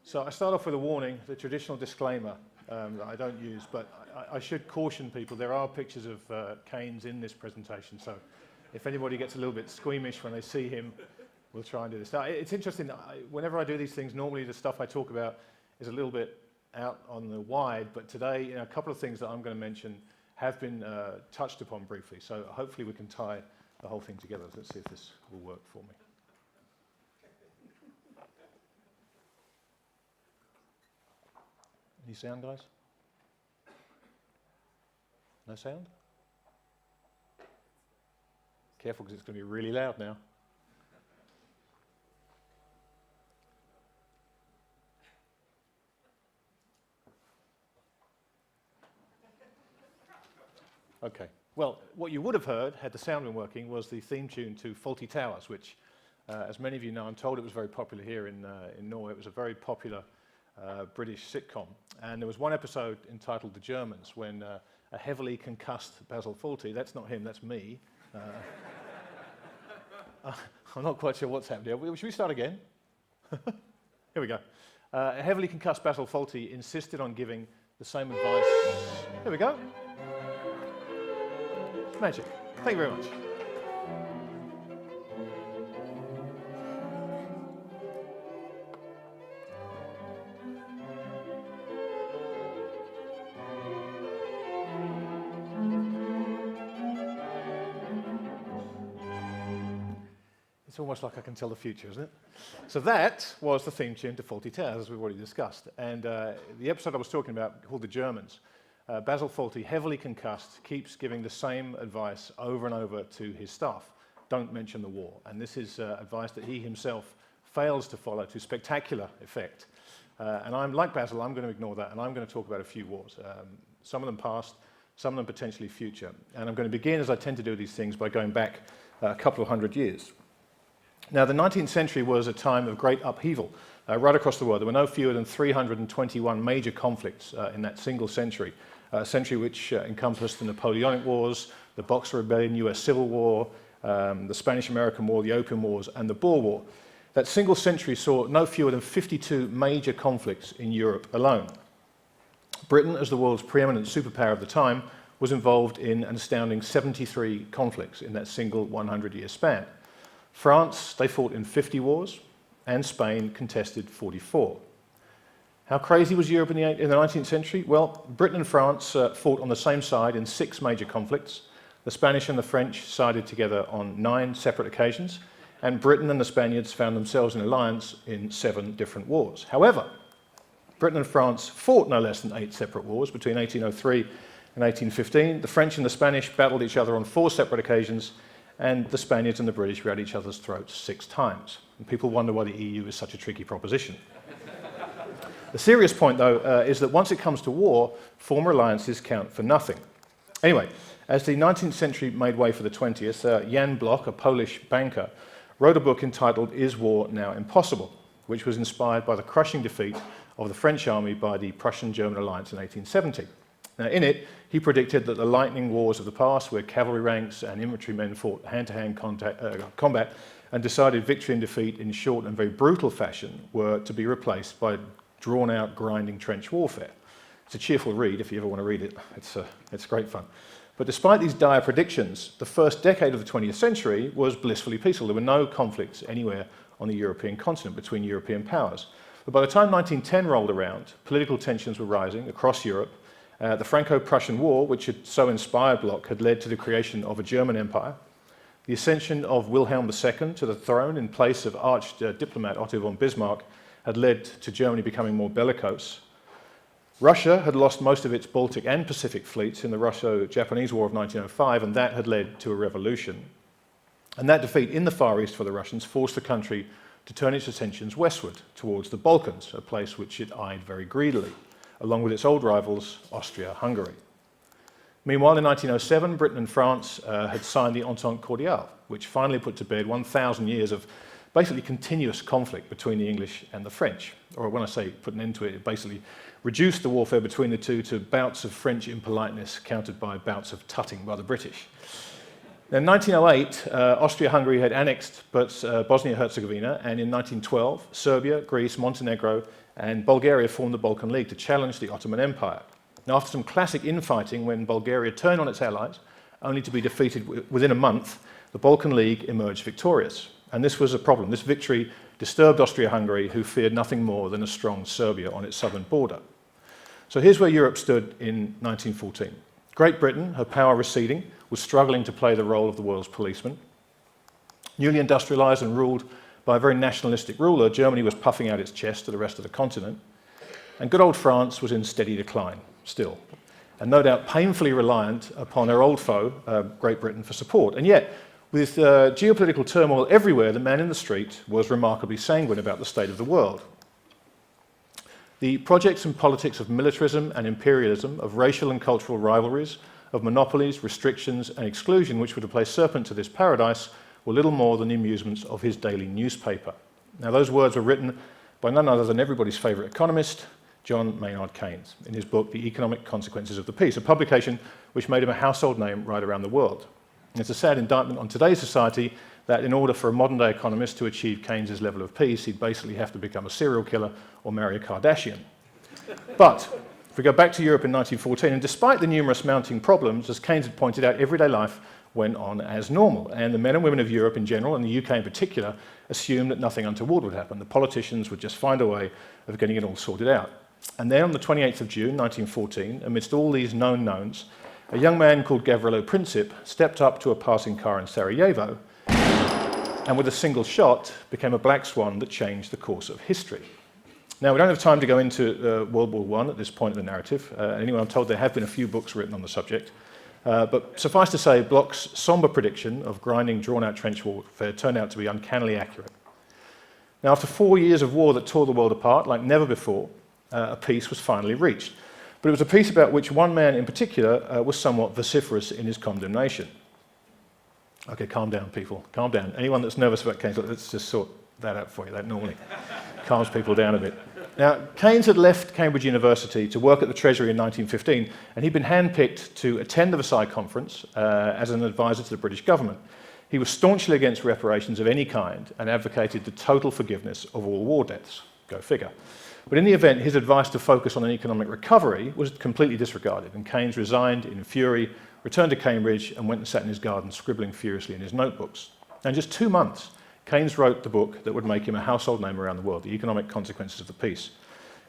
So I start off with a warning, the traditional disclaimer that I don't use, but I should caution people, there are pictures of Keynes in this presentation, so if anybody gets a little bit squeamish when they see him, we'll try and do this. Now, it's interesting, whenever I do these things, normally the stuff I talk about is a little bit out on the wide, but today, a couple of things that I'm going to mention have been touched upon briefly, so hopefully we can tie the whole thing together. Let's see if this will work for me. Any sound, guys? No sound? Careful, because it's going to be really loud now. Okay. Well, what you would have heard, had the sound been working, was the theme tune to Fawlty Towers, which, as many of you know, I'm told it was very popular here in Norway. It was a very popular British sitcom. And there was one episode entitled The Germans, when a heavily concussed Basil Fawlty, that's not him, that's me. I'm not quite sure what's happened here. Should we start again? Here we go. A heavily concussed Basil Fawlty insisted on giving the same advice. Here we go. Magic. Thank you very much. It's almost like I can tell the future, isn't it? So that was the theme tune to Fawlty Towers, as we've already discussed. And the episode I was talking about, called The Germans, Basil Fawlty, heavily concussed, keeps giving the same advice over and over to his staff. Don't mention the war. And this is advice that he himself fails to follow to spectacular effect. And I'm like Basil, I'm going to ignore that, and I'm going to talk about a few wars. Some of them past, some of them potentially future. And I'm going to begin, as I tend to do these things, by going back a couple of hundred years. Now, the 19th century was a time of great upheaval right across the world. There were no fewer than 321 major conflicts in that single century, a century which encompassed the Napoleonic Wars, the Boxer Rebellion, US Civil War, the Spanish-American War, the Opium Wars, and the Boer War. That single century saw no fewer than 52 major conflicts in Europe alone. Britain, as the world's preeminent superpower of the time, was involved in an astounding 73 conflicts in that single 100-year span. France, they fought in 50 wars, and Spain contested 44. How crazy was Europe in the 19th century? Well, Britain and France fought on the same side in 6 major conflicts. The Spanish and the French sided together on 9 separate occasions, and Britain and the Spaniards found themselves in alliance in 7 different wars. However, Britain and France fought no less than 8 separate wars between 1803 and 1815. The French and the Spanish battled each other on 4 separate occasions, and the Spaniards and the British were at each other's throats 6 times. And people wonder why the EU is such a tricky proposition. The serious point, though, is that once it comes to war, former alliances count for nothing. Anyway, as the 19th century made way for the 20th, Jan Bloch, a Polish banker, wrote a book entitled Is War Now Impossible?, which was inspired by the crushing defeat of the French army by the Prussian-German alliance in 1870. Now, in it, he predicted that the lightning wars of the past, where cavalry ranks and infantrymen fought hand-to-hand combat and decided victory and defeat in short and very brutal fashion, were to be replaced by drawn-out, grinding trench warfare. It's a cheerful read if you ever want to read it. It's great fun. But despite these dire predictions, the first decade of the 20th century was blissfully peaceful. There were no conflicts anywhere on the European continent between European powers. But by the time 1910 rolled around, political tensions were rising across Europe. The Franco-Prussian War, which had so inspired Bloch, had led to the creation of a German empire. The ascension of Wilhelm II to the throne in place of arch-diplomat Otto von Bismarck had led to Germany becoming more bellicose. Russia had lost most of its Baltic and Pacific fleets in the Russo-Japanese War of 1905, and that had led to a revolution. And that defeat in the Far East for the Russians forced the country to turn its attentions westward, towards the Balkans, a place which it eyed very greedily, along with its old rivals, Austria-Hungary. Meanwhile, in 1907, Britain and France had signed the Entente Cordiale, which finally put to bed 1,000 years of basically continuous conflict between the English and the French. Or when I say put an end to it, it basically reduced the warfare between the two to bouts of French impoliteness countered by bouts of tutting by the British. In 1908, Austria-Hungary had annexed Bosnia-Herzegovina, and in 1912, Serbia, Greece, Montenegro, and Bulgaria formed the Balkan League to challenge the Ottoman Empire. Now, after some classic infighting when Bulgaria turned on its allies, only to be defeated within a month, the Balkan League emerged victorious. And this was a problem. This victory disturbed Austria-Hungary, who feared nothing more than a strong Serbia on its southern border. So here's where Europe stood in 1914. Great Britain, her power receding, was struggling to play the role of the world's policeman. Newly industrialised and ruled by a very nationalistic ruler, Germany was puffing out its chest to the rest of the continent. And good old France was in steady decline still, and no doubt painfully reliant upon her old foe, Great Britain, for support. And yet, with geopolitical turmoil everywhere, the man in the street was remarkably sanguine about the state of the world. The projects and politics of militarism and imperialism, of racial and cultural rivalries, of monopolies, restrictions and exclusion, which were to play serpent to this paradise, were little more than the amusements of his daily newspaper. Now, those words were written by none other than everybody's favourite economist, John Maynard Keynes, in his book, The Economic Consequences of the Peace, a publication which made him a household name right around the world. And it's a sad indictment on today's society that in order for a modern-day economist to achieve Keynes's level of peace, he'd basically have to become a serial killer or marry a Kardashian. But if we go back to Europe in 1914, and despite the numerous mounting problems, as Keynes had pointed out, everyday life went on as normal. And the men and women of Europe in general, and the UK in particular, assumed that nothing untoward would happen. The politicians would just find a way of getting it all sorted out. And then on the 28th of June, 1914, amidst all these known knowns, a young man called Gavrilo Princip stepped up to a passing car in Sarajevo and with a single shot became a black swan that changed the course of history. Now, we don't have time to go into World War I at this point in the narrative. Anyway, I'm told there have been a few books written on the subject. But suffice to say, Bloch's sombre prediction of grinding, drawn-out trench warfare turned out to be uncannily accurate. Now, after 4 years of war that tore the world apart like never before, a peace was finally reached. But it was a peace about which one man in particular was somewhat vociferous in his condemnation. Okay, calm down, people, calm down. Anyone that's nervous about Keynes, let's just sort that out for you. That normally calms people down a bit. Now, Keynes had left Cambridge University to work at the Treasury in 1915, and he'd been handpicked to attend the Versailles Conference as an advisor to the British government. He was staunchly against reparations of any kind and advocated the total forgiveness of all war debts. Go figure. But in the event, his advice to focus on an economic recovery was completely disregarded, and Keynes resigned in fury, returned to Cambridge, and went and sat in his garden scribbling furiously in his notebooks. And in just 2 months, Keynes wrote the book that would make him a household name around the world, The Economic Consequences of the Peace.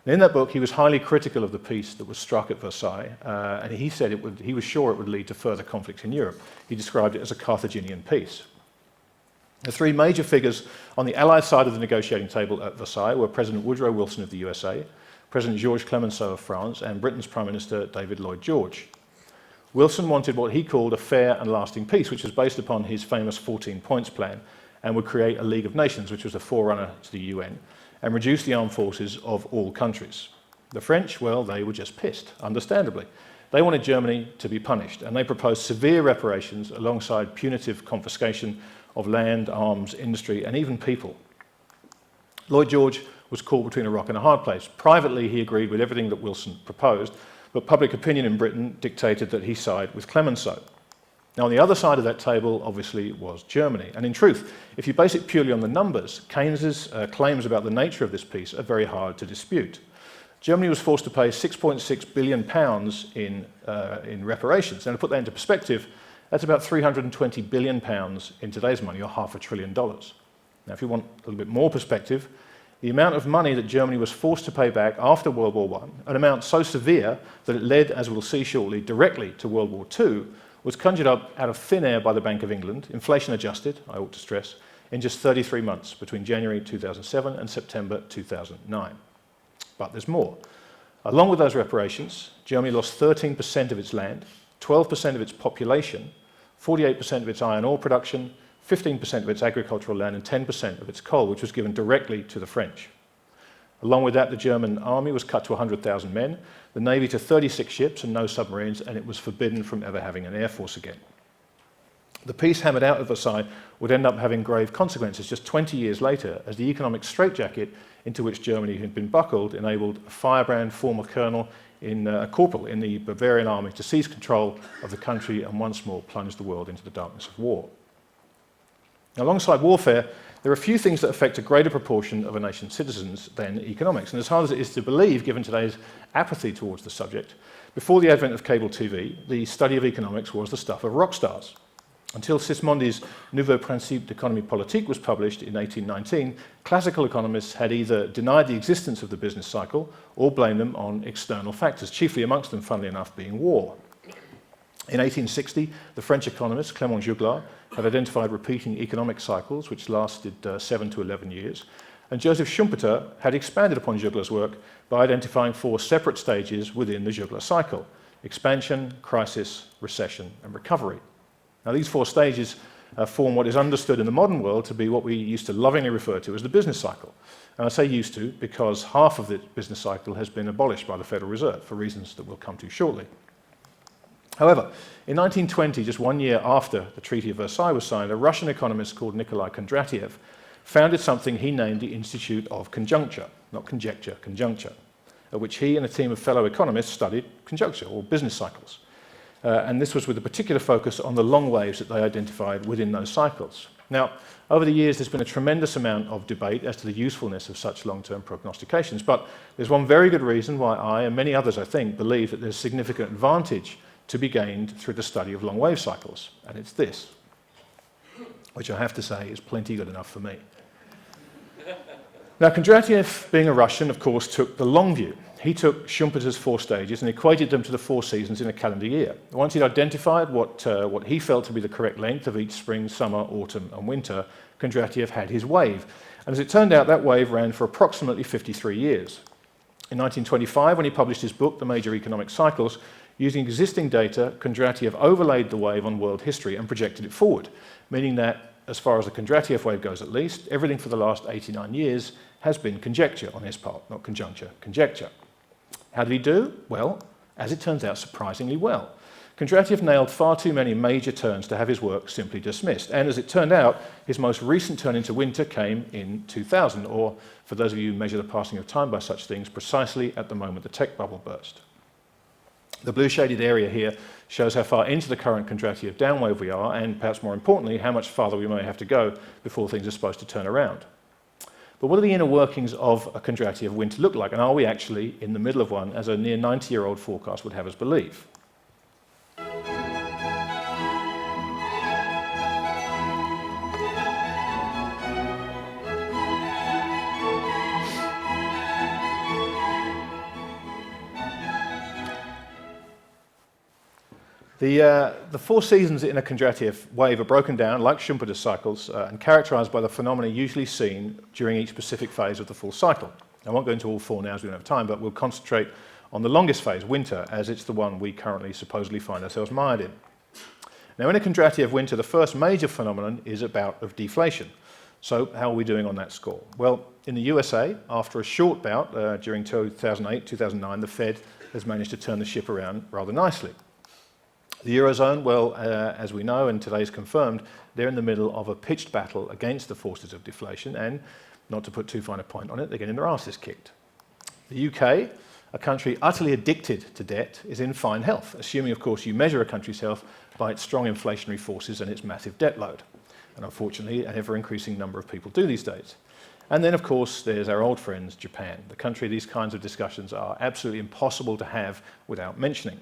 And in that book, he was highly critical of the peace that was struck at Versailles, and he said he was sure it would lead to further conflict in Europe. He described it as a Carthaginian peace. The three major figures on the Allied side of the negotiating table at Versailles were President Woodrow Wilson of the USA, President Georges Clemenceau of France, and Britain's Prime Minister David Lloyd George. Wilson wanted what he called a fair and lasting peace, which was based upon his famous 14 points plan, and would create a League of Nations, which was a forerunner to the UN, and reduce the armed forces of all countries. The French, well, they were just pissed, understandably. They wanted Germany to be punished, and they proposed severe reparations alongside punitive confiscation of land, arms, industry, and even people. Lloyd George was caught between a rock and a hard place. Privately, he agreed with everything that Wilson proposed, but public opinion in Britain dictated that he side with Clemenceau. Now, on the other side of that table, obviously, was Germany. And in truth, if you base it purely on the numbers, Keynes's claims about the nature of this peace are very hard to dispute. Germany was forced to pay £6.6 billion in reparations. Now, to put that into perspective, that's about £320 billion in today's money, or $500 billion. Now, if you want a little bit more perspective, the amount of money that Germany was forced to pay back after World War I, an amount so severe that it led, as we'll see shortly, directly to World War II, was conjured up out of thin air by the Bank of England, inflation adjusted, I ought to stress, in just 33 months between January 2007 and September 2009. But there's more. Along with those reparations, Germany lost 13% of its land, 12% of its population, 48% of its iron ore production, 15% of its agricultural land, and 10% of its coal, which was given directly to the French. Along with that, the German army was cut to 100,000 men, the navy to 36 ships and no submarines, and it was forbidden from ever having an air force again. The peace hammered out at Versailles would end up having grave consequences just 20 years later, as the economic straitjacket into which Germany had been buckled enabled a firebrand former corporal in the Bavarian army to seize control of the country and once more plunge the world into the darkness of war. Now, alongside warfare, there are few things that affect a greater proportion of a nation's citizens than economics. And as hard as it is to believe, given today's apathy towards the subject, before the advent of cable TV, the study of economics was the stuff of rock stars. Until Sismondi's Nouveau Principe d'économie politique was published in 1819, classical economists had either denied the existence of the business cycle or blamed them on external factors, chiefly amongst them, funnily enough, being war. In 1860, the French economist Clément Juglar had identified repeating economic cycles which lasted 7 to 11 years, and Joseph Schumpeter had expanded upon Juglar's work by identifying 4 separate stages within the Juglar cycle: expansion, crisis, recession, and recovery. Now, these 4 stages form what is understood in the modern world to be what we used to lovingly refer to as the business cycle. And I say used to because half of the business cycle has been abolished by the Federal Reserve for reasons that we'll come to shortly. However, in 1920, just 1 year after the Treaty of Versailles was signed, a Russian economist called Nikolai Kondratyev founded something he named the Institute of Conjuncture, not conjecture, conjuncture, at which he and a team of fellow economists studied conjuncture, or business cycles. And this was with a particular focus on the long waves that they identified within those cycles. Now, over the years, there's been a tremendous amount of debate as to the usefulness of such long-term prognostications, but there's one very good reason why I, and many others I think, believe that there's significant advantage to be gained through the study of long wave cycles, and it's this, which I have to say is plenty good enough for me. Now, Kondratyev, being a Russian, of course, took the long view. He took Schumpeter's 4 stages and equated them to the 4 seasons in a calendar year. Once he'd identified what he felt to be the correct length of each spring, summer, autumn, and winter, Kondratyev had his wave. And as it turned out, that wave ran for approximately 53 years. In 1925, when he published his book, The Major Economic Cycles, using existing data, Kondratyev overlaid the wave on world history and projected it forward, meaning that, as far as the Kondratyev wave goes at least, everything for the last 89 years has been conjecture on his part, not conjuncture, conjecture. How did he do? Well, as it turns out, surprisingly well. Kondratyev nailed far too many major turns to have his work simply dismissed. And as it turned out, his most recent turn into winter came in 2000, or, for those of you who measure the passing of time by such things, precisely at the moment the tech bubble burst. The blue shaded area here shows how far into the current Kondratyev downwave we are, and perhaps more importantly, how much farther we may have to go before things are supposed to turn around. But what do the inner workings of a Kondratyev winter look like, and are we actually in the middle of one, as a near 90-year-old forecast would have us believe? The 4 seasons in a Kondratyev wave are broken down, like Schumpeter's cycles, and characterized by the phenomena usually seen during each specific phase of the full cycle. I won't go into all 4 now as we don't have time, but we'll concentrate on the longest phase, winter, as it's the one we currently supposedly find ourselves mired in. Now, in a Kondratyev winter, the first major phenomenon is a bout of deflation. So how are we doing on that score? Well, in the USA, after a short bout during 2008-2009, the Fed has managed to turn the ship around rather nicely. The Eurozone, well, as we know, and today's confirmed, they're in the middle of a pitched battle against the forces of deflation, and, not to put too fine a point on it, they're getting their asses kicked. The UK, a country utterly addicted to debt, is in fine health, assuming, of course, you measure a country's health by its strong inflationary forces and its massive debt load. And unfortunately, an ever-increasing number of people do these days. And then, of course, there's our old friends, Japan, the country these kinds of discussions are absolutely impossible to have without mentioning.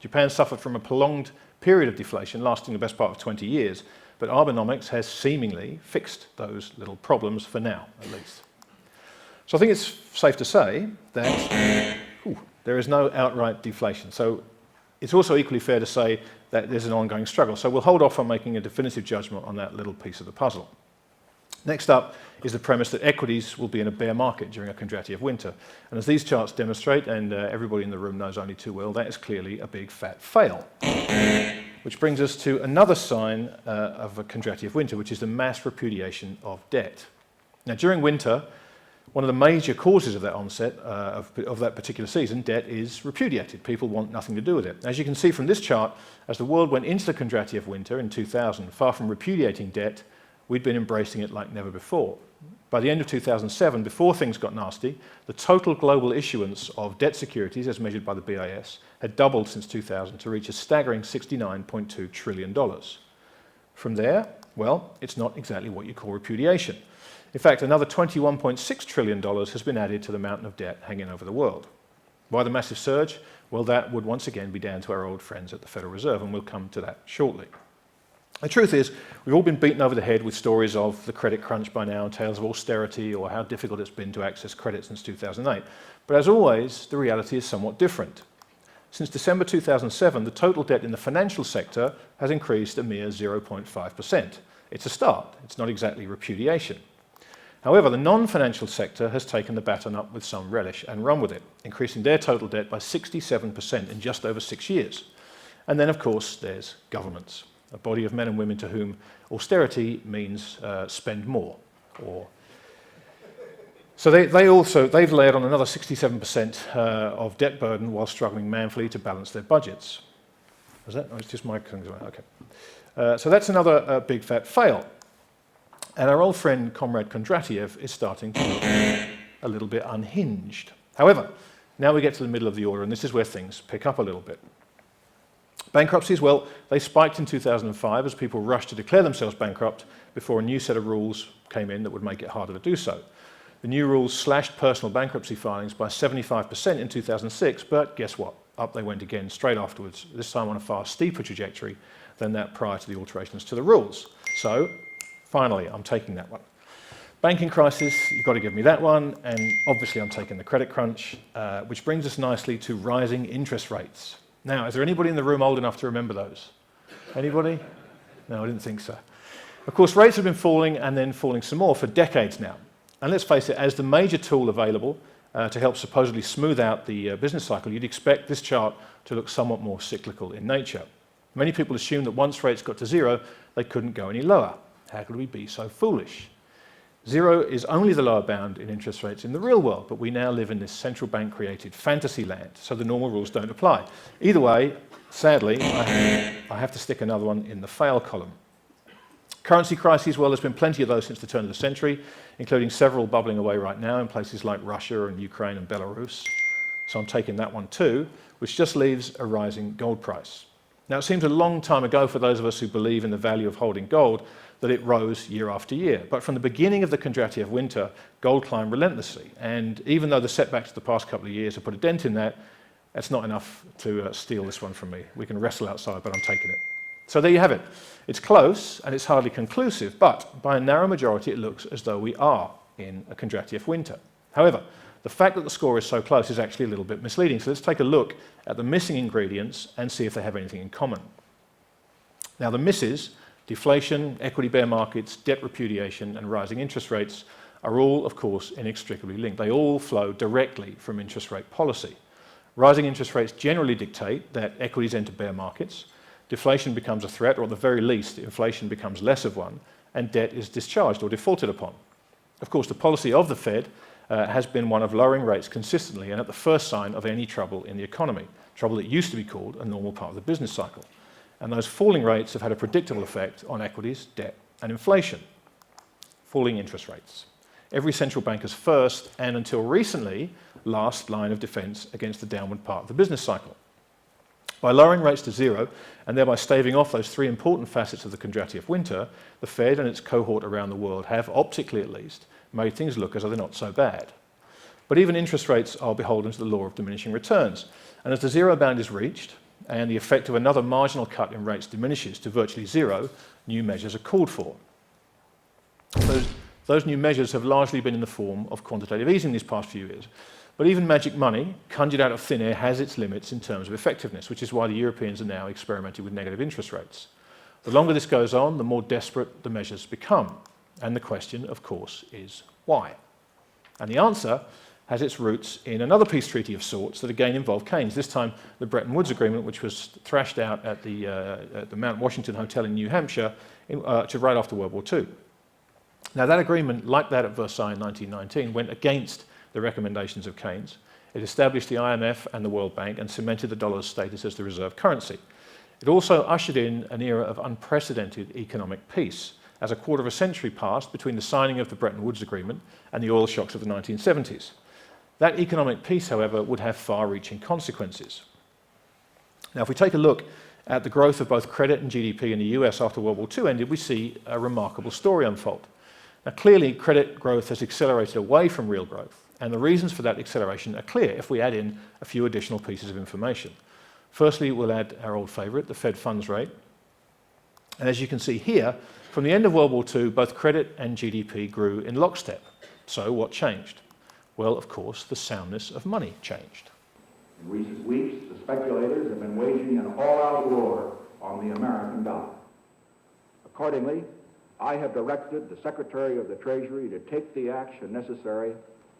Japan suffered from a prolonged period of deflation lasting the best part of 20 years, but Abenomics has seemingly fixed those little problems for now, at least. So I think it's safe to say that there is no outright deflation. So it's also equally fair to say that there's an ongoing struggle. So we'll hold off on making a definitive judgment on that little piece of the puzzle. Next up is the premise that equities will be in a bear market during a Kondratyev winter. And as these charts demonstrate, and everybody in the room knows only too well, that is clearly a big fat fail. Which brings us to another sign of a Kondratyev winter, which is the mass repudiation of debt. Now, during winter, one of the major causes of that onset of that particular season, debt is repudiated. People want nothing to do with it. As you can see from this chart, as the world went into the Kondratyev winter in 2000, far from repudiating debt, we'd been embracing it like never before. By the end of 2007, before things got nasty, the total global issuance of debt securities, as measured by the BIS, had doubled since 2000 to reach a staggering $69.2 trillion. From there, well, it's not exactly what you call repudiation. In fact, another $21.6 trillion has been added to the mountain of debt hanging over the world. Why the massive surge? Well, that would once again be down to our old friends at the Federal Reserve, and we'll come to that shortly. The truth is, we've all been beaten over the head with stories of the credit crunch by now, tales of austerity, or how difficult it's been to access credit since 2008. But as always, the reality is somewhat different. Since December 2007, the total debt in the financial sector has increased a mere 0.5%. It's a start. It's not exactly repudiation. However, the non-financial sector has taken the baton up with some relish and run with it, increasing their total debt by 67% in just over 6 years. And then, of course, there's governments, a body of men and women to whom austerity means spend more. So they've layered on another 67% of debt burden while struggling manfully to balance their budgets. Is that? Oh, it's just my... Okay. So that's another big fat fail. And our old friend, Comrade Kondratyev, is starting to look a little bit unhinged. However, now we get to the middle of the order, and this is where things pick up a little bit. Bankruptcies, well, they spiked in 2005 as people rushed to declare themselves bankrupt before a new set of rules came in that would make it harder to do so. The new rules slashed personal bankruptcy filings by 75% in 2006, but guess what? Up they went again straight afterwards, this time on a far steeper trajectory than that prior to the alterations to the rules. So, finally, I'm taking that one. Banking crisis, you've got to give me that one, and obviously I'm taking the credit crunch, which brings us nicely to rising interest rates. Now, is there anybody in the room old enough to remember those? Anybody? No, I didn't think so. Of course, rates have been falling and then falling some more for decades now. And let's face it, as the major tool available to help supposedly smooth out the business cycle, you'd expect this chart to look somewhat more cyclical in nature. Many people assume that once rates got to zero, they couldn't go any lower. How could we be so foolish? Zero is only the lower bound in interest rates in the real world, but we now live in this central bank created fantasy land, so the normal rules don't apply. Either way, sadly, I have to stick another one in the fail column. Currency crises, well, there's been plenty of those since the turn of the century, including several bubbling away right now in places like Russia and Ukraine and Belarus. So I'm taking that one too, which just leaves a rising gold price. Now, it seems a long time ago for those of us who believe in the value of holding gold that it rose year after year. But from the beginning of the Kondratyev winter, gold climbed relentlessly. And even though the setbacks of the past couple of years have put a dent in that, that's not enough to steal this one from me. We can wrestle outside, but I'm taking it. So there you have it. It's close, and it's hardly conclusive, but by a narrow majority, it looks as though we are in a Kondratyev winter. However, the fact that the score is so close is actually a little bit misleading. So let's take a look at the missing ingredients and see if they have anything in common. Now, the misses, deflation, equity bear markets, debt repudiation, and rising interest rates are all, of course, inextricably linked. They all flow directly from interest rate policy. Rising interest rates generally dictate that equities enter bear markets, deflation becomes a threat, or at the very least, inflation becomes less of one, and debt is discharged or defaulted upon. Of course, the policy of the Fed has been one of lowering rates consistently and at the first sign of any trouble in the economy, trouble that used to be called a normal part of the business cycle. And those falling rates have had a predictable effect on equities, debt, and inflation. Falling interest rates. Every central banker's first, and until recently, last line of defense against the downward part of the business cycle. By lowering rates to zero, and thereby staving off those three important facets of the Kondratyev winter, the Fed and its cohort around the world have, optically at least, made things look as though they're not so bad. But even interest rates are beholden to the law of diminishing returns. And as the zero bound is reached, and the effect of another marginal cut in rates diminishes to virtually zero, new measures are called for. Those new measures have largely been in the form of quantitative easing these past few years. But even magic money, conjured out of thin air, has its limits in terms of effectiveness, which is why the Europeans are now experimenting with negative interest rates. The longer this goes on, the more desperate the measures become. And the question, of course, is why? And the answer has its roots in another peace treaty of sorts that again involved Keynes, this time the Bretton Woods Agreement, which was thrashed out at the Mount Washington Hotel in New Hampshire right after World War II. Now, that agreement, like that at Versailles in 1919, went against the recommendations of Keynes. It established the IMF and the World Bank and cemented the dollar's status as the reserve currency. It also ushered in an era of unprecedented economic peace, as a quarter of a century passed between the signing of the Bretton Woods Agreement and the oil shocks of the 1970s. That economic peace, however, would have far-reaching consequences. Now, if we take a look at the growth of both credit and GDP in the US after World War II ended, we see a remarkable story unfold. Now, clearly, credit growth has accelerated away from real growth, and the reasons for that acceleration are clear if we add in a few additional pieces of information. Firstly, we'll add our old favourite, the Fed funds rate. And as you can see here, from the end of World War II, both credit and GDP grew in lockstep. So what changed? Well, of course, the soundness of money changed. In recent weeks, the speculators have been waging an all-out war on the American dollar. Accordingly, I have directed the Secretary of the Treasury to take the action necessary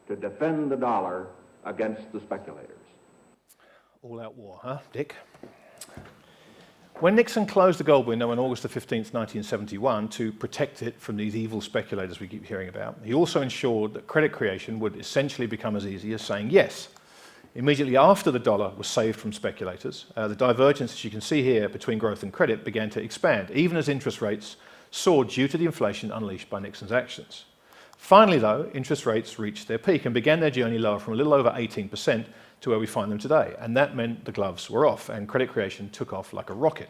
to defend the dollar against the speculators. All-out war, huh, Dick? When Nixon closed the gold window on August the 15th, 1971, to protect it from these evil speculators we keep hearing about, he also ensured that credit creation would essentially become as easy as saying yes. Immediately after the dollar was saved from speculators, the divergence, as you can see here, between growth and credit began to expand, even as interest rates soared due to the inflation unleashed by Nixon's actions. Finally, though, interest rates reached their peak and began their journey lower from a little over 18% to where we find them today. And that meant the gloves were off and credit creation took off like a rocket,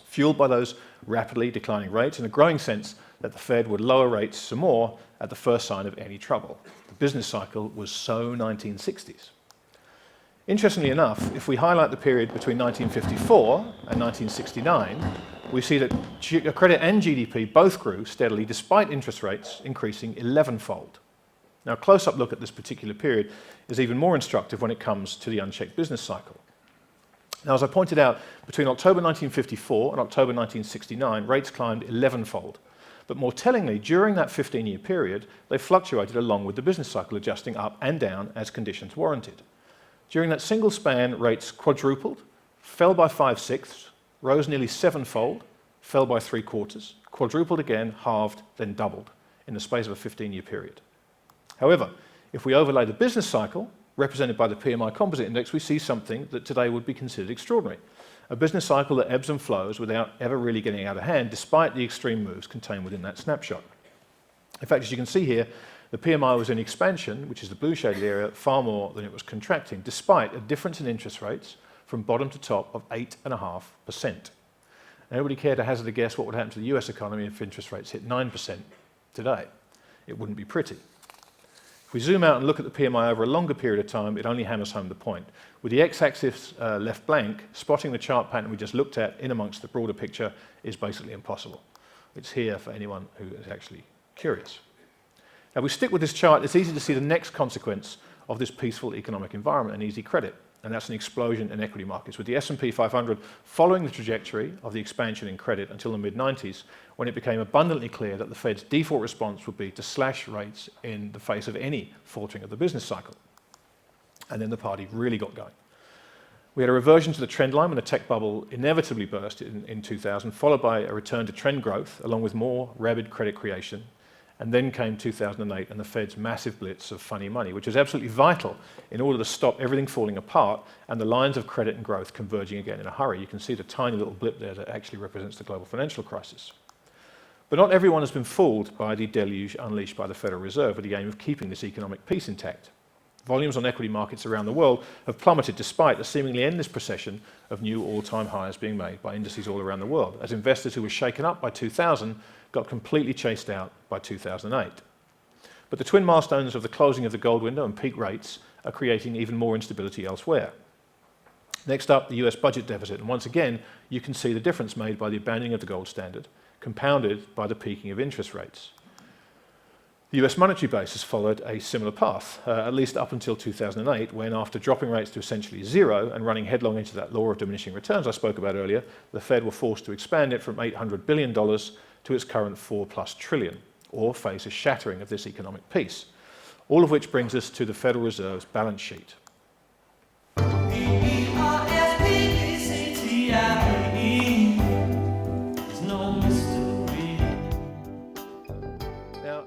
fueled by those rapidly declining rates and a growing sense that the Fed would lower rates some more at the first sign of any trouble. The business cycle was so 1960s. Interestingly enough, if we highlight the period between 1954 and 1969, we see that credit and GDP both grew steadily despite interest rates increasing 11-fold. Now, a close-up look at this particular period is even more instructive when it comes to the unshaped business cycle. Now, as I pointed out, between October 1954 and October 1969, rates climbed 11-fold. But more tellingly, during that 15-year period, they fluctuated along with the business cycle, adjusting up and down as conditions warranted. During that single span, rates quadrupled, fell by 5/6, rose nearly 7-fold, fell by 3/4, quadrupled again, halved, then doubled in the space of a 15-year period. However, if we overlay the business cycle, represented by the PMI Composite Index, we see something that today would be considered extraordinary. A business cycle that ebbs and flows without ever really getting out of hand, despite the extreme moves contained within that snapshot. In fact, as you can see here, the PMI was in expansion, which is the blue shaded area, far more than it was contracting, despite a difference in interest rates from bottom to top of 8.5%. Anybody care to hazard a guess what would happen to the US economy if interest rates hit 9% today? It wouldn't be pretty. If we zoom out and look at the PMI over a longer period of time, it only hammers home the point. With the x-axis left blank, spotting the chart pattern we just looked at in amongst the broader picture is basically impossible. It's here for anyone who is actually curious. Now, if we stick with this chart, it's easy to see the next consequence of this peaceful economic environment and easy credit, and that's an explosion in equity markets, with the S&P 500 following the trajectory of the expansion in credit until the mid-90s, when it became abundantly clear that the Fed's default response would be to slash rates in the face of any faltering of the business cycle. And then the party really got going. We had a reversion to the trend line when the tech bubble inevitably burst in 2000, followed by a return to trend growth, along with more rabid credit creation. And then came 2008 and the Fed's massive blitz of funny money, which is absolutely vital in order to stop everything falling apart and the lines of credit and growth converging again in a hurry. You can see the tiny little blip there that actually represents the global financial crisis. But not everyone has been fooled by the deluge unleashed by the Federal Reserve with the aim of keeping this economic peace intact. Volumes on equity markets around the world have plummeted despite a seemingly endless procession of new all-time highs being made by indices all around the world, as investors who were shaken up by 2000 got completely chased out by 2008. But the twin milestones of the closing of the gold window and peak rates are creating even more instability elsewhere. Next up, the US budget deficit, and once again, you can see the difference made by the abandoning of the gold standard, compounded by the peaking of interest rates. The US monetary base has followed a similar path, at least up until 2008, when after dropping rates to essentially zero and running headlong into that law of diminishing returns I spoke about earlier, the Fed were forced to expand it from $800 billion to its current $4+ trillion, or face a shattering of this economic peace. All of which brings us to the Federal Reserve's balance sheet. Now,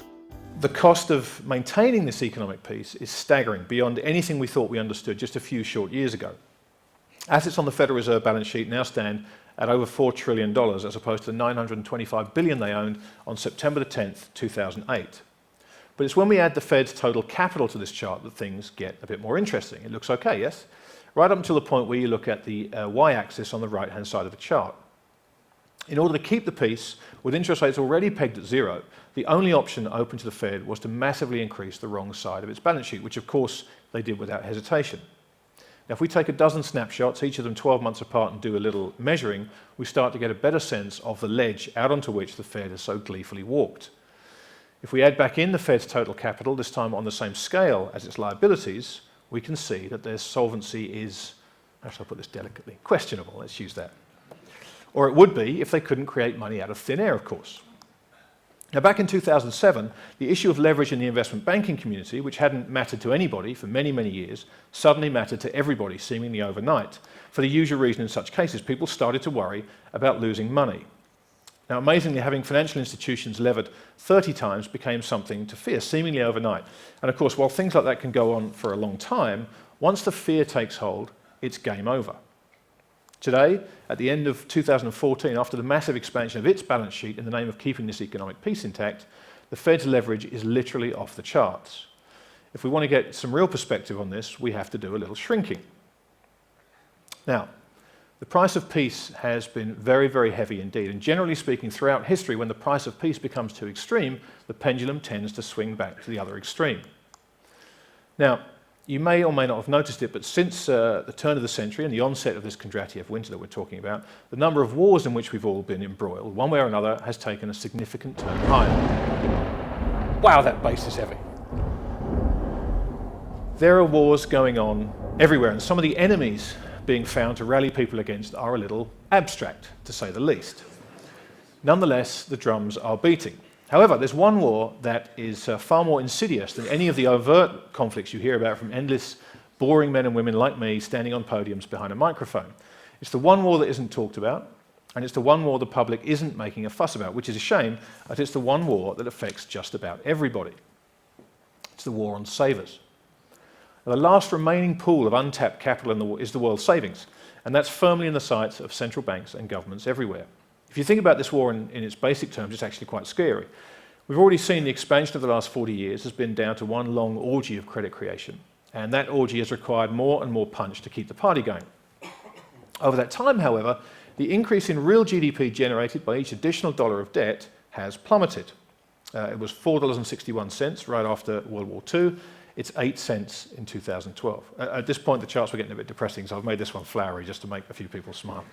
the cost of maintaining this economic peace is staggering, beyond anything we thought we understood just a few short years ago. Assets on the Federal Reserve balance sheet now stand at over $4 trillion, as opposed to the $925 billion they owned on September the 10th, 2008. But it's when we add the Fed's total capital to this chart that things get a bit more interesting. It looks okay, yes? Right up until the point where you look at the y-axis on the right-hand side of the chart. In order to keep the peace, with interest rates already pegged at zero, the only option open to the Fed was to massively increase the wrong side of its balance sheet, which of course they did without hesitation. Now, if we take a dozen snapshots, each of them 12 months apart, and do a little measuring, we start to get a better sense of the ledge out onto which the Fed has so gleefully walked. If we add back in the Fed's total capital, this time on the same scale as its liabilities, we can see that their solvency is, how shall I put this delicately, questionable, let's use that. Or it would be if they couldn't create money out of thin air, of course. Now, back in 2007, the issue of leverage in the investment banking community, which hadn't mattered to anybody for many, many years, suddenly mattered to everybody, seemingly overnight. For the usual reason in such cases, people started to worry about losing money. Now, amazingly, having financial institutions levered 30 times became something to fear, seemingly overnight. And of course, while things like that can go on for a long time, once the fear takes hold, it's game over. Today, at the end of 2014, after the massive expansion of its balance sheet in the name of keeping this economic peace intact, the Fed's leverage is literally off the charts. If we want to get some real perspective on this, we have to do a little shrinking. Now, the price of peace has been very, very heavy indeed, and generally speaking, throughout history, when the price of peace becomes too extreme, the pendulum tends to swing back to the other extreme. Now, you may or may not have noticed it, but since the turn of the century and the onset of this Kondratyev winter that we're talking about, the number of wars in which we've all been embroiled, one way or another, has taken a significant turn higher. Wow, that base is heavy. There are wars going on everywhere, and some of the enemies being found to rally people against are a little abstract, to say the least. Nonetheless, the drums are beating. However, there's one war that is far more insidious than any of the overt conflicts you hear about from endless, boring men and women like me standing on podiums behind a microphone. It's the one war that isn't talked about, and it's the one war the public isn't making a fuss about, which is a shame, as it's the one war that affects just about everybody. It's the war on savers. Now, the last remaining pool of untapped capital is the world's savings, and that's firmly in the sights of central banks and governments everywhere. If you think about this war in its basic terms, it's actually quite scary. We've already seen the expansion of the last 40 years has been down to one long orgy of credit creation, and that orgy has required more and more punch to keep the party going. Over that time, however, the increase in real GDP generated by each additional dollar of debt has plummeted. It was $4.61 right after World War II. It's 8 cents in 2012. At this point, the charts were getting a bit depressing, so I've made this one flowery just to make a few people smile.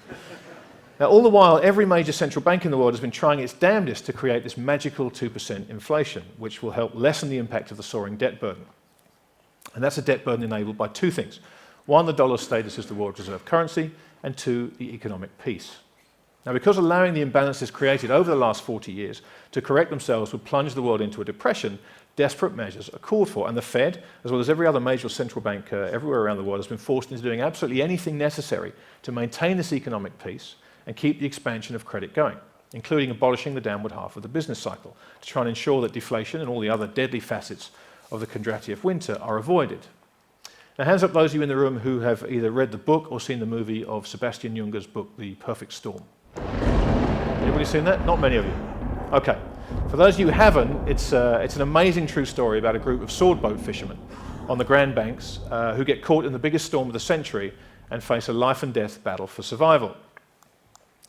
Now, all the while, every major central bank in the world has been trying its damnedest to create this magical 2% inflation, which will help lessen the impact of the soaring debt burden. And that's a debt burden enabled by two things. One, the dollar's status as the world reserve currency, and two, the economic peace. Now, because allowing the imbalances created over the last 40 years to correct themselves would plunge the world into a depression, desperate measures are called for. And the Fed, as well as every other major central bank everywhere around the world, has been forced into doing absolutely anything necessary to maintain this economic peace and keep the expansion of credit going, including abolishing the downward half of the business cycle to try and ensure that deflation and all the other deadly facets of the Kondratyev winter are avoided. Now, hands up those of you in the room who have either read the book or seen the movie of Sebastian Junger's book, The Perfect Storm. Anybody seen that? Not many of you. Okay. For those of you who haven't, it's an amazing true story about a group of swordboat fishermen on the Grand Banks who get caught in the biggest storm of the century and face a life and death battle for survival.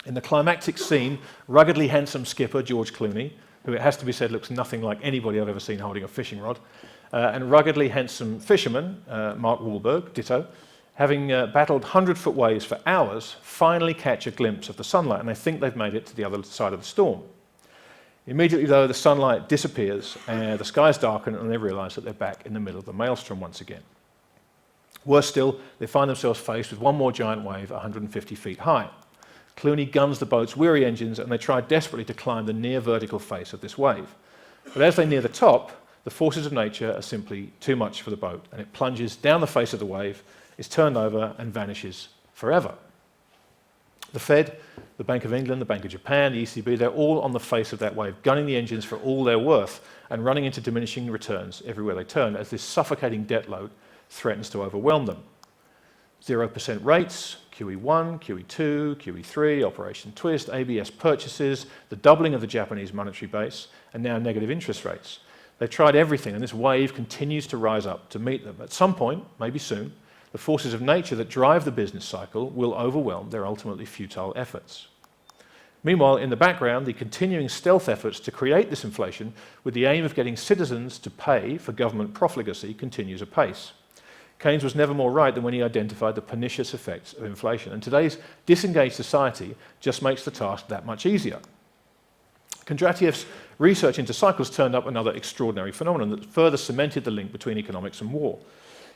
In the climactic scene, ruggedly handsome skipper George Clooney, who it has to be said looks nothing like anybody I've ever seen holding a fishing rod, and ruggedly handsome fisherman Mark Wahlberg, ditto, having battled 100-foot waves for hours, finally catch a glimpse of the sunlight, and they think they've made it to the other side of the storm. Immediately, though, the sunlight disappears, the skies darken, and they realise that they're back in the middle of the maelstrom once again. Worse still, they find themselves faced with one more giant wave 150 feet high. Clooney guns the boat's weary engines, and they try desperately to climb the near-vertical face of this wave. But as they near the top, the forces of nature are simply too much for the boat, and it plunges down the face of the wave, is turned over, and vanishes forever. The Fed, the Bank of England, the Bank of Japan, the ECB, they're all on the face of that wave, gunning the engines for all they're worth and running into diminishing returns everywhere they turn as this suffocating debt load threatens to overwhelm them. 0% rates, QE1, QE2, QE3, Operation Twist, ABS purchases, the doubling of the Japanese monetary base, and now negative interest rates. They've tried everything, and this wave continues to rise up to meet them. At some point, maybe soon, the forces of nature that drive the business cycle will overwhelm their ultimately futile efforts. Meanwhile, in the background, the continuing stealth efforts to create this inflation with the aim of getting citizens to pay for government profligacy continues apace. Keynes was never more right than when he identified the pernicious effects of inflation, and today's disengaged society just makes the task that much easier. Kondratyev's research into cycles turned up another extraordinary phenomenon that further cemented the link between economics and war.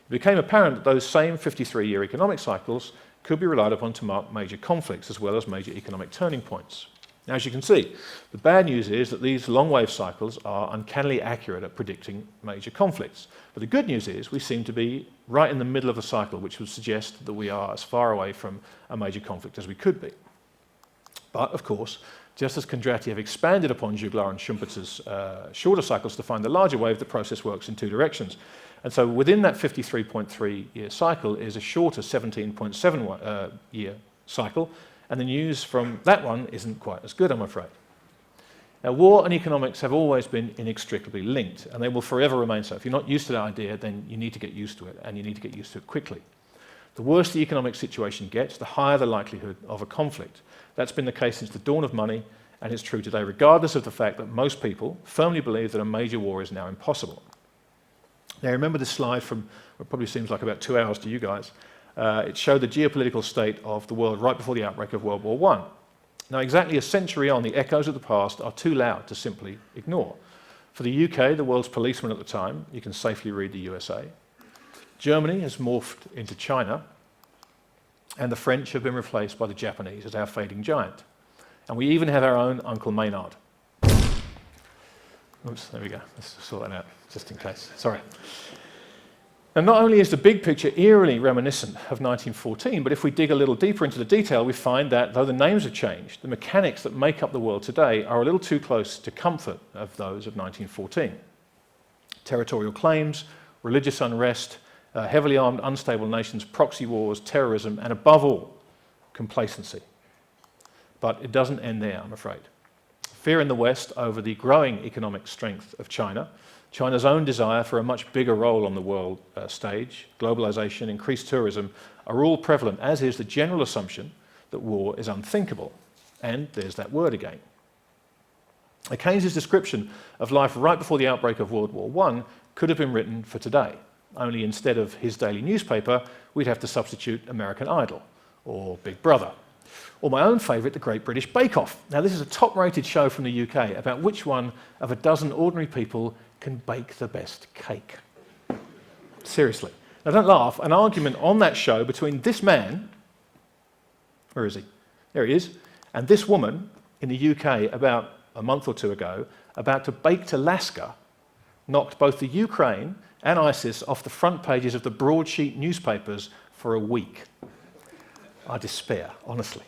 It became apparent that those same 53-year economic cycles could be relied upon to mark major conflicts as well as major economic turning points. Now, as you can see, the bad news is that these long-wave cycles are uncannily accurate at predicting major conflicts. But the good news is we seem to be right in the middle of the cycle, which would suggest that we are as far away from a major conflict as we could be. But, of course, just as Kondratyev expanded upon Juglar and Schumpeter's shorter cycles to find the larger wave, the process works in two directions. And so within that 53.3-year cycle is a shorter 17.7-year cycle, and the news from that one isn't quite as good, I'm afraid. Now, war and economics have always been inextricably linked, and they will forever remain so. If you're not used to that idea, then you need to get used to it, and you need to get used to it quickly. The worse the economic situation gets, the higher the likelihood of a conflict. That's been the case since the dawn of money, and it's true today, regardless of the fact that most people firmly believe that a major war is now impossible. Now, remember this slide from what probably seems like about 2 hours to you guys. It showed the geopolitical state of the world right before the outbreak of World War I. Now, exactly a century on, the echoes of the past are too loud to simply ignore. For the UK, the world's policeman at the time, you can safely read the USA. Germany has morphed into China, and the French have been replaced by the Japanese as our fading giant. And we even have our own Uncle Maynard. Oops, there we go. Let's sort that out, just in case. Sorry. And not only is the big picture eerily reminiscent of 1914, but if we dig a little deeper into the detail, we find that, though the names have changed, the mechanics that make up the world today are a little too close to comfort of those of 1914. Territorial claims, religious unrest, heavily armed, unstable nations, proxy wars, terrorism, and above all, complacency. But it doesn't end there, I'm afraid. Fear in the West over the growing economic strength of China, China's own desire for a much bigger role on the world stage, globalization, increased tourism, are all prevalent, as is the general assumption that war is unthinkable. And there's that word again. Keynes's description of life right before the outbreak of World War I could have been written for today, only instead of his daily newspaper, we'd have to substitute American Idol, or Big Brother, or my own favourite, The Great British Bake Off. Now, this is a top-rated show from the UK about which one of a dozen ordinary people can bake the best cake. Seriously. Now, don't laugh. An argument on that show between this man, where is he? There he is, and this woman in the UK about a month or two ago, about to bake to Alaska, knocked both the Ukraine and ISIS off the front pages of the broadsheet newspapers for a week. I despair, honestly.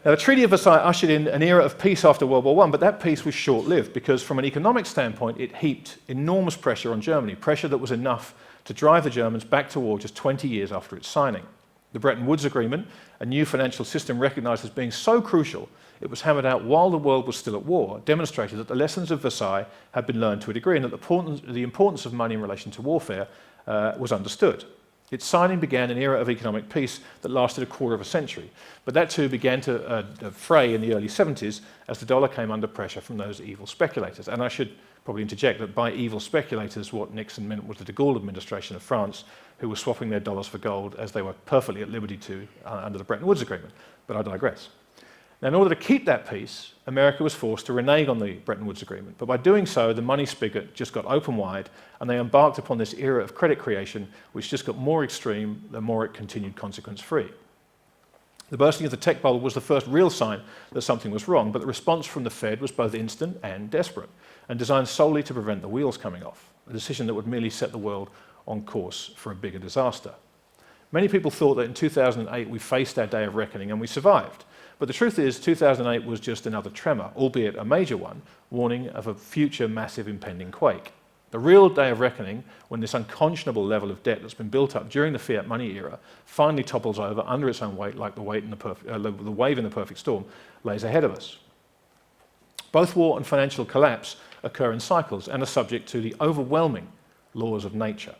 Now, the Treaty of Versailles ushered in an era of peace after World War I, but that peace was short-lived because from an economic standpoint, it heaped enormous pressure on Germany, pressure that was enough to drive the Germans back to war just 20 years after its signing. The Bretton Woods Agreement, a new financial system recognized as being so crucial, it was hammered out while the world was still at war, demonstrated that the lessons of Versailles had been learned to a degree and that the importance of money in relation to warfare was understood. Its signing began an era of economic peace that lasted a quarter of a century, but that too began to fray in the early 70s as the dollar came under pressure from those evil speculators. And I should probably interject that by evil speculators, what Nixon meant was the de Gaulle administration of France, who were swapping their dollars for gold as they were perfectly at liberty to under the Bretton Woods Agreement. But I digress. Now, in order to keep that peace, America was forced to renege on the Bretton Woods Agreement. But by doing so, the money spigot just got open wide, and they embarked upon this era of credit creation, which just got more extreme the more it continued consequence-free. The bursting of the tech bubble was the first real sign that something was wrong, but the response from the Fed was both instant and desperate, and designed solely to prevent the wheels coming off, a decision that would merely set the world on course for a bigger disaster. Many people thought that in 2008 we faced our day of reckoning and we survived. But the truth is, 2008 was just another tremor, albeit a major one, warning of a future massive impending quake. The real day of reckoning, when this unconscionable level of debt that's been built up during the fiat money era finally topples over under its own weight, like the wave in the perfect storm, lays ahead of us. Both war and financial collapse occur in cycles and are subject to the overwhelming laws of nature.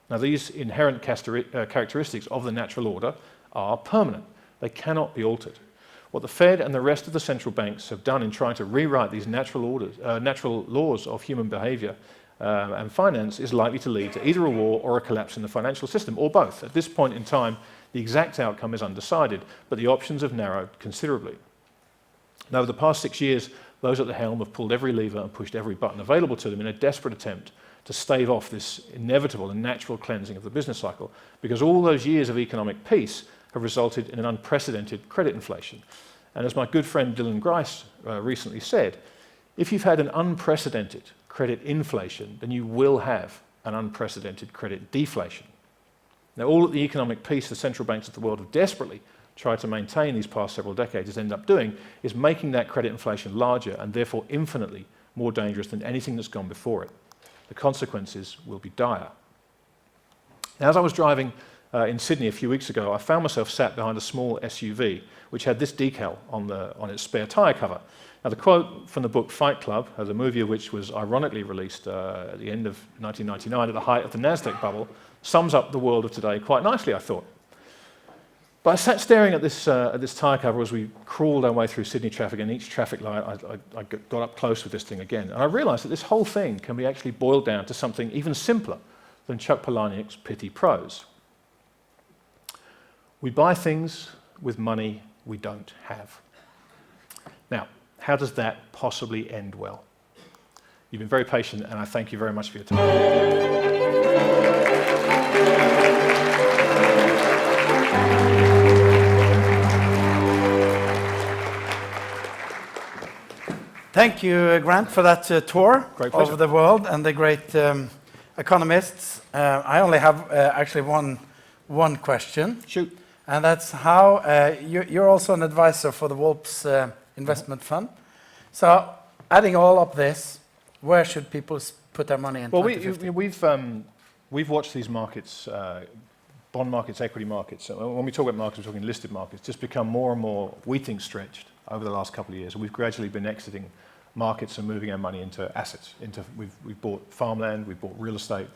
Now, these inherent characteristics of the natural order are permanent. They cannot be altered. what the Fed and the rest of the central banks have done in trying to rewrite these natural laws of human behavior and finance is likely to lead to either a war or a collapse in the financial system, or both. At this point in time, the exact outcome is undecided, but the options have narrowed considerably. Now, over the past 6 years, those at the helm have pulled every lever and pushed every button available to them in a desperate attempt to stave off this inevitable and natural cleansing of the business cycle, because all those years of economic peace have resulted in an unprecedented credit inflation. And as my good friend Dylan Grice recently said, if you've had an unprecedented credit inflation, then you will have an unprecedented credit deflation. Now, all that the economic peace the central banks of the world have desperately tried to maintain these past several decades has ended up doing is making that credit inflation larger and therefore infinitely more dangerous than anything that's gone before it. The consequences will be dire. Now, as I was driving in Sydney a few weeks ago, I found myself sat behind a small SUV which had this decal on its spare tyre cover. Now, the quote from the book Fight Club, the movie of which was ironically released at the end of 1999 at the height of the NASDAQ bubble, sums up the world of today quite nicely, I thought. But I sat staring at this tyre cover as we crawled our way through Sydney traffic, and each traffic light I got up close with this thing again. And I realised that this whole thing can be actually boiled down to something even simpler than Chuck Palahniuk's pithy prose. We buy things with money we don't have. Now, how does that possibly end well? You've been very patient, and I thank you very much for your time. Thank you, Grant, for that tour of the world and the great economists. I only have actually one question. Shoot. And that's how you're also an advisor for the Vulpes Investment Fund. So, adding all up this, where should people put their money in? Well, we've watched these markets, bond markets, equity markets. When we talk about markets, we're talking listed markets, just become more and more, we think, stretched over the last couple of years. We've gradually been exiting markets and moving our money into assets. We've bought farmland, we've bought real estate,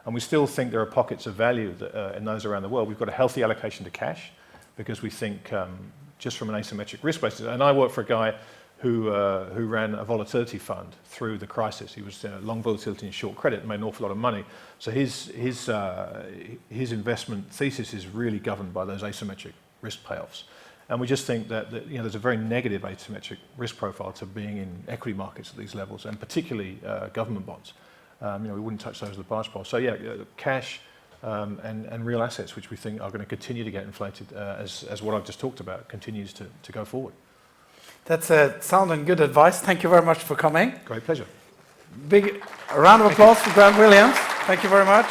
and we still think there are pockets of value that, in those around the world. We've got a healthy allocation to cash because we think just from an asymmetric risk basis. And I work for a guy who ran a volatility fund through the crisis. He was long volatility and short credit and made an awful lot of money. So his investment thesis is really governed by those asymmetric risk payoffs. And we just think that there's a very negative asymmetric risk profile to being in equity markets at these levels, and particularly government bonds. We wouldn't touch those with a barge pole. So yeah, cash and real assets, which we think are going to continue to get inflated as what I've just talked about continues to go forward. That's sound and good advice. Thank you very much for coming. Great pleasure. Big round of applause for Grant Williams. Thank you very much.